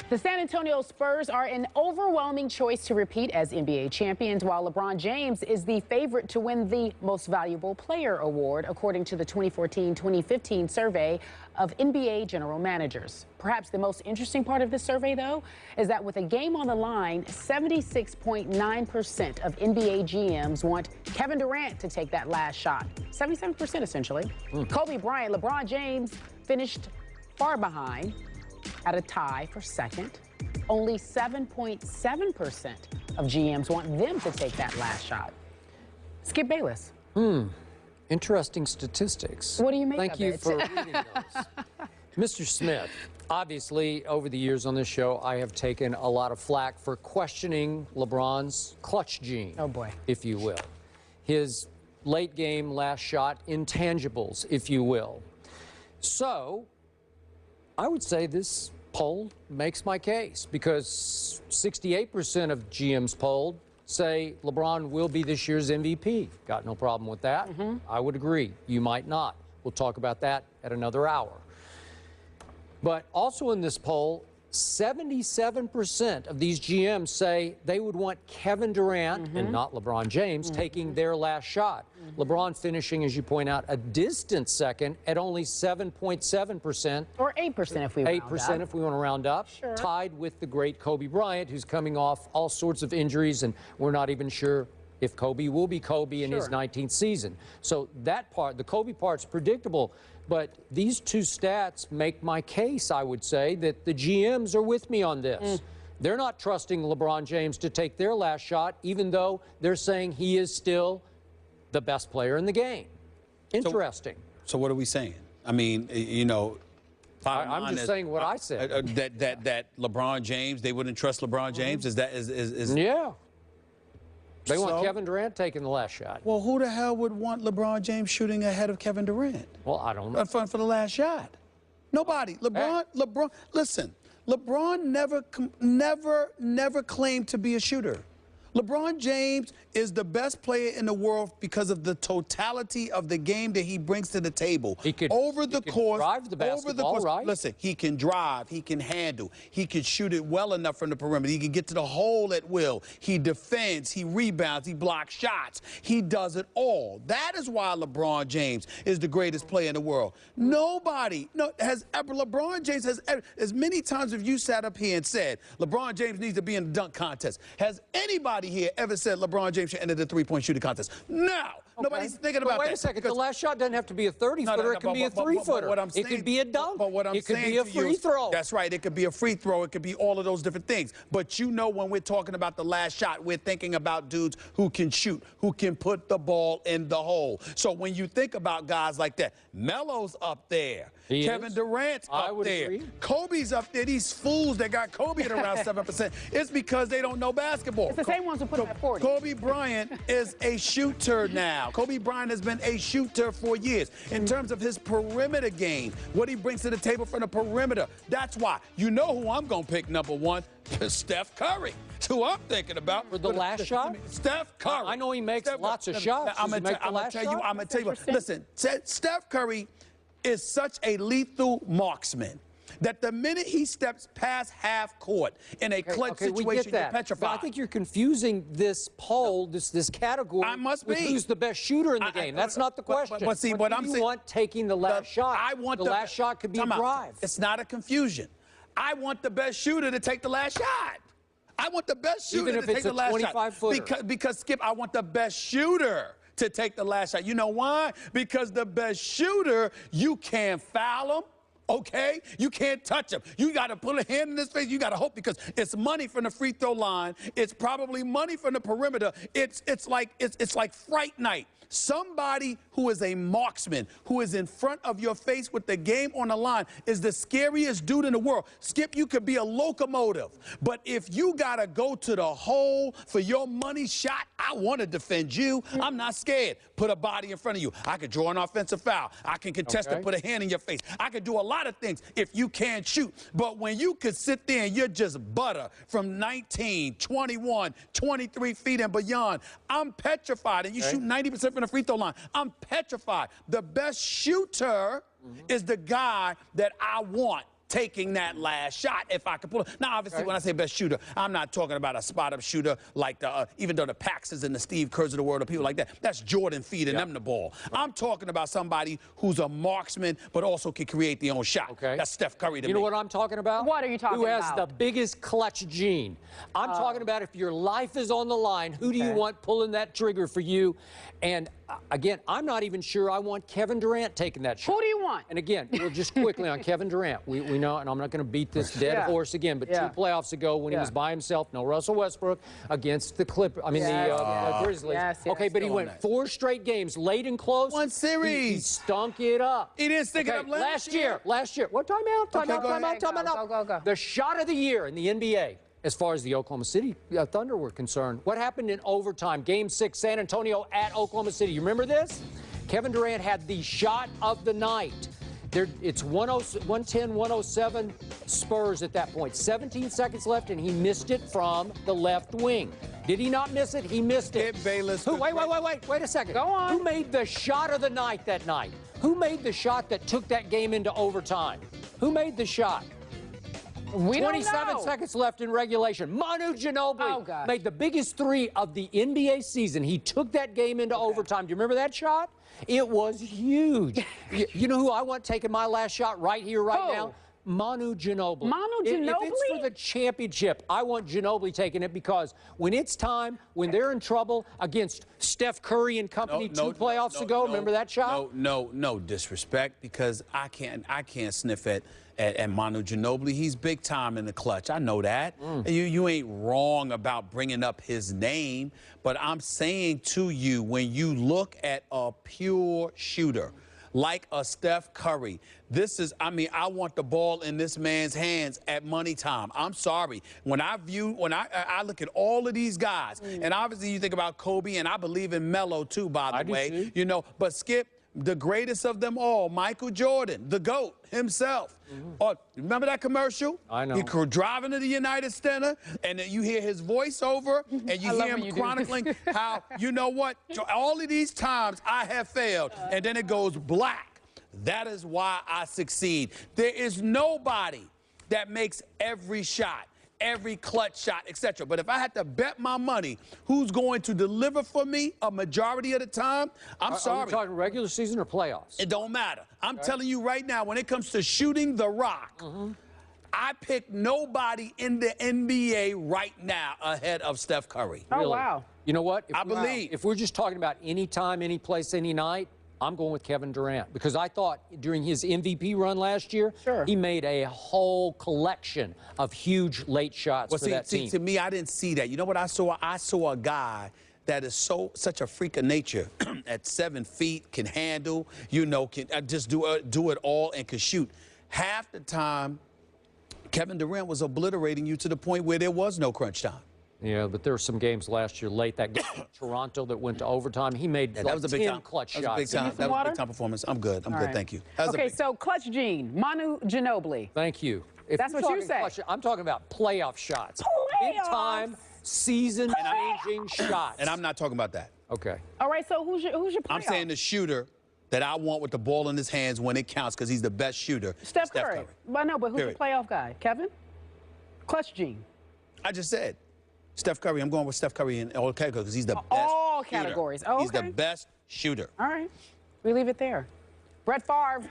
The San Antonio Spurs are an overwhelming choice to repeat as NBA champions, while LeBron James is the favorite to win the Most Valuable Player award, according to the 2014-2015 survey of NBA general managers. Perhaps the most interesting part of this survey, though, is that with a game on the line, 76.9% of NBA GMs want Kevin Durant to take that last shot. 77% essentially. Kobe Bryant, LeBron James finished far behind at a tie for second. Only 7.7% of GMs want them to take that last shot. Skip Bayless. Interesting statistics. What do you make Thank of you it? for reading those. Mr. Smith, obviously, over the years on this show, I have taken a lot of flack for questioning LeBron's clutch gene, Oh, boy. if you will. His late game, last shot intangibles, if you will. So, I would say this poll makes my case because 68% of GMs polled say LeBron will be this year's MVP. Got no problem with that. I would agree. You might not. We'll talk about that at another hour. But also in this poll, 77% of these GMs say they would want Kevin Durant and not LeBron James taking their last shot. LeBron finishing, as you point out, a distant second at only 7.7%. Or 8% if we round up. 8% if we want to round up. Sure. Tied with the great Kobe Bryant, who's coming off all sorts of injuries, and we're not even sure if Kobe will be Kobe in his 19th season. So that part, the Kobe part's predictable. But these two stats make my case, I would say, that the GMs are with me on this. They're not trusting LeBron James to take their last shot, even though they're saying he is still the best player in the game. Interesting. So what are we saying? I mean, you know, I'm just saying what I said. That LeBron James, they wouldn't trust LeBron James? Is Yeah. They want So? Kevin Durant taking the last shot. Well, who the hell would want LeBron James shooting ahead of Kevin Durant? Well, I don't know. For the last shot. Nobody. LeBron, listen, LeBron never claimed to be a shooter. LeBron James is the best player in the world because of the totality of the game that he brings to the table. He could drive the basketball, right? Listen, he can drive, he can handle, he can shoot it well enough from the perimeter. He can get to the hole at will. He defends, he rebounds, he blocks shots. He does it all. That is why LeBron James is the greatest player in the world. Nobody LeBron James has ever, as many times as you sat up here and said LeBron James needs to be in the dunk contest. Has anybody here ever said LeBron James should enter the three-point shooting contest? No. Nobody's thinking about that. Wait a second. The last shot doesn't have to be a 30-footer. It can be a 3-footer. It could be a dunk. It could be a free throw. That's right. It could be a free throw. It could be all of those different things. But you know, when we're talking about the last shot, we're thinking about dudes who can shoot, who can put the ball in the hole. So when you think about guys like that, Melo's up there. Kevin Durant's up there. Agree. Kobe's up there. These fools that got Kobe at around 7%, it's because they don't know basketball. It's the same ones who put him at 40. Kobe Bryant is a shooter now. Kobe Bryant has been a shooter for years. In terms of his perimeter game, what he brings to the table from the perimeter, that's why. You know who I'm going to pick number one? Steph Curry. That's who I'm thinking about. For the last shot? Steph Curry. I know he makes lots of shots. I'm going to tell you. Listen, Steph Curry is such a lethal marksman that the minute he steps past half court in a clutch situation, you're petrified. But I think you're confusing this poll, this category, I must with be. who's the best shooter in the game. That's not the question. But see, what I'm saying, you want taking the last shot. I want the last shot could be a drive. It's not a confusion. I want the best shooter to take the last shot. I want the best shooter to take the last shot. Even if it's a 25-footer. Because, Skip, I want the best shooter to take the last shot. You know why? Because the best shooter, you can't foul him. Okay? You can't touch him. You got to put a hand in his face. You got to hope because it's money from the free throw line. It's probably money from the perimeter. It's like Fright Night. Somebody who is a marksman, who is in front of your face with the game on the line, is the scariest dude in the world. Skip, you could be a locomotive, but if you got to go to the hole for your money shot, I want to defend you. I'm not scared. Put a body in front of you. I could draw an offensive foul. I can contest it, put a hand in your face. I could do a lot of things if you can't shoot. But when you could sit there and you're just butter from 19, 21, 23 feet and beyond, I'm petrified. And you shoot 90% from the free throw line. I'm petrified. The best shooter is the guy that I want taking that last shot if I could pull it. Now, obviously, when I say best shooter, I'm not talking about a spot-up shooter like even though the Paxsons and the Steve Kerrs of the world or people like that. That's Jordan feeding them the ball. I'm talking about somebody who's a marksman but also can create their own shot. Okay. That's Steph Curry to me. You know what I'm talking about? What are you talking about? Who has about? the biggest clutch gene? I'm talking about if your life is on the line, who do you want pulling that trigger for you? And again, I'm not even sure I want Kevin Durant taking that shot. Who do you want? And again, well, just quickly on Kevin Durant, we know, and I'm not going to beat this dead horse again, but 2 playoffs ago when he was by himself, no Russell Westbrook, against the Grizzlies. Okay, but he went 4 straight games, late and close. One series. He stunk it up. He didn't stick it up last year. Last year. What timeout? Go. The shot of the year in the NBA. As far as the Oklahoma City Thunder were concerned, what happened in overtime? Game 6, San Antonio at Oklahoma City. You remember this? Kevin Durant had the shot of the night. It's 110-107 Spurs at that point. 17 seconds left, and he missed it from the left wing. Did he not miss it? He missed it. Wait a second. Go on. Who made the shot of the night that night? Who made the shot that took that game into overtime? Who made the shot? We 27 seconds left in regulation. Manu Ginobili made the biggest 3 of the NBA season. He took that game into overtime. Do you remember that shot? It was huge. You know who I want taking my last shot right here, right now? Manu Ginobili. Manu Ginobili? If it's for the championship, I want Ginobili taking it because when it's time, when they're in trouble against Steph Curry and company 2 playoffs ago, remember that shot? No disrespect, because I can't sniff at Manu Ginobili. He's big time in the clutch. I know that. You ain't wrong about bringing up his name, but I'm saying to you, when you look at a pure shooter like a Steph Curry, I want the ball in this man's hands at money time. I'm sorry. When I look at all of these guys, and obviously you think about Kobe, and I believe in Melo too, by the way, you know, but Skip, the greatest of them all, Michael Jordan, the GOAT himself. Remember that commercial? I know. He driving to the United Center, and then you hear his voiceover, and you hear him chronicling how, you know what, all of these times I have failed, and then it goes black. That is why I succeed. There is nobody that makes every shot, every clutch shot, etc. But if I had to bet my money who's going to deliver for me a majority of the time, I'm sorry. Are we talking regular season or playoffs? It don't matter. I'm telling you right now, when it comes to shooting the rock, I pick nobody in the NBA right now ahead of Steph Curry. Oh, wow. You know what? I believe. If we're just talking about any time, any place, any night, I'm going with Kevin Durant because I thought during his MVP run last year, he made a whole collection of huge late shots for that team. To me, I didn't see that. You know what I saw? I saw a guy that is such a freak of nature at 7 feet, can handle, you know, can just do it all and can shoot. Half the time, Kevin Durant was obliterating you to the point where there was no crunch time. Yeah, but there were some games last year late. That game in Toronto that went to overtime, he made that was a big 10 clutch shots. That was a big time performance. I'm good. I'm good. Thank you. Okay, so clutch gene, Manu Ginobili. Thank you. That's what you say. I'm talking about playoff shots. Big time, season-changing shots. And I'm not talking about that. Okay. All right, so who's your playoff? I'm saying the shooter that I want with the ball in his hands when it counts because he's the best shooter. Steph Curry. Well, no, but who's your playoff guy? Kevin? Clutch gene. I just said. Steph Curry. I'm going with Steph Curry in all categories because he's the best all shooter. categories. Oh, okay. He's the best shooter. All right. We leave it there. Brett Favre.